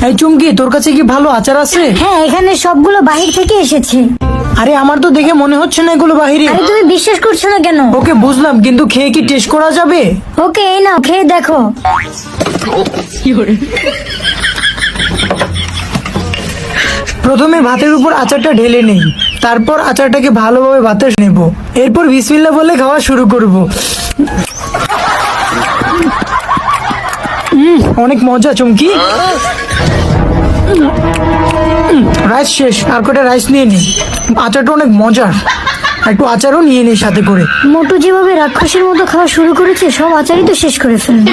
এই চুমকি, তোর কাছে কি ভালো আচার আছে? হ্যাঁ, এখানে সবগুলো বাহির থেকে এসেছে। আরে আমার তো দেখে মনে হচ্ছে না এগুলো বাহিরে। আরে তুমি বিশ্বাস করছো না কেন? ওকে বুঝলাম, কিন্তু খেয়ে কি টেস্ট করা যাবে? ওকে, এই নাও, খেয়ে দেখো। প্রথমে ভাতের উপর আচারটা ঢেলে নেই, তারপর আচারটাকে ভালোভাবে ভাতে নেব, এরপর বিসমিল্লাহ বলে খাওয়া শুরু করব। অনেক মজা চুমকি। রাইস শেষ, আর কটা রাইস নিয়ে নি। আচারটা অনেক মজার, একটু আচারও নিয়ে নেই সাথে করে। মোটু যেভাবে রাক্ষসের মতো খাওয়া শুরু করেছে, সব আচারই তো শেষ করে ফেলবে।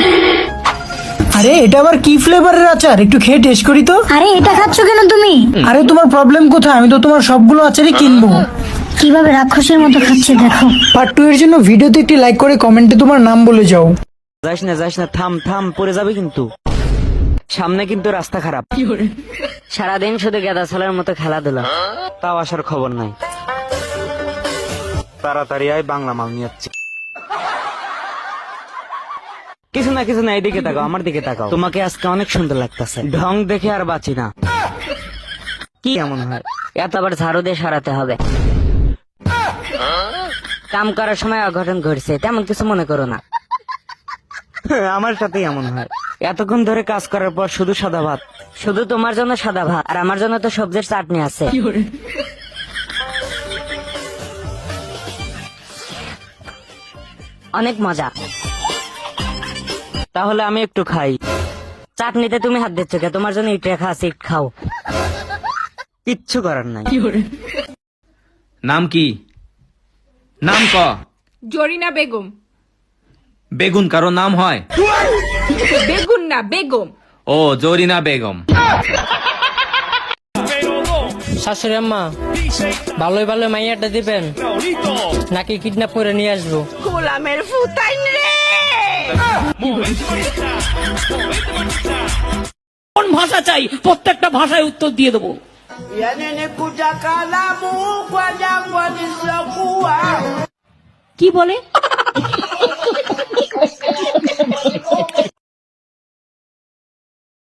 আরে এটা আবার কি ফ্লেভারের আচার? একটু খেয়ে টেস্ট করি তো। আরে এটা খাচ্ছ কেন তুমি? আরে তোমার প্রবলেম কোথায়? আমি তো তোমার সবগুলো আচারই কিনবো। কিভাবে রাক্ষসের মতো খাচ্ছে দেখো। পার্ট 2 এর জন্য ভিডিওতে একটি লাইক করে কমেন্টে তোমার নাম বলে যাও। যাস না, থাম থাম, পড়ে যাবে কিন্তু। সামনে কিন্তু রাস্তা খারাপ। সারাদিন শুধু গেদা ছেলের মতো খেলাধুলা, তাও আসার খবর নাই। তাড়াতাড়ি আয়, বাংলা মাল নিয়ে যাচ্ছি। কিছু না, এইদিকে তাকাও, আমার দিকে তাকাও। তোমাকে আজকে অনেক সুন্দর লাগতেছে, ঢং দেখে আর বাঁচি না। কি এমন হয়? এত আবার ঝাড়ু দিয়ে সরাতে হবে? কাম করার সময় অঘটন ঘটছে, তেমন কিছু মনে করো না। আমার সাথেই এমন হয়। এতক্ষণ ধরে কাজ করার পর শুধু সাদা ভাত, শুধু তোমার জন্য সাদা ভাত, আর আমার জন্য তো সবজির চাটনি আছে। অনেক মজা। তাহলে আমি একটু খাই। চাটনিতে তুমি হাত দিচ্ছ কে? তোমার জন্য ইট রেখা আছে, ইট খাও। কিচ্ছু করার নাই। নাম কি? নাম ক। জরিনা বেগম। বেগুন কারো নাম হয়? বেগুন না, বেগম। ও, জরিনা বেগম। শাশুড়ি আম্মা, ভালোই ভালো মাইয়াটা দিবেন নাকি কিডন্যাপ করে নিয়ে আসবো? গোলামের ফুতাইন রে। কোন ভাষা চাই, প্রত্যেকটা ভাষায় উত্তর দিয়ে দেবো। কি বলে?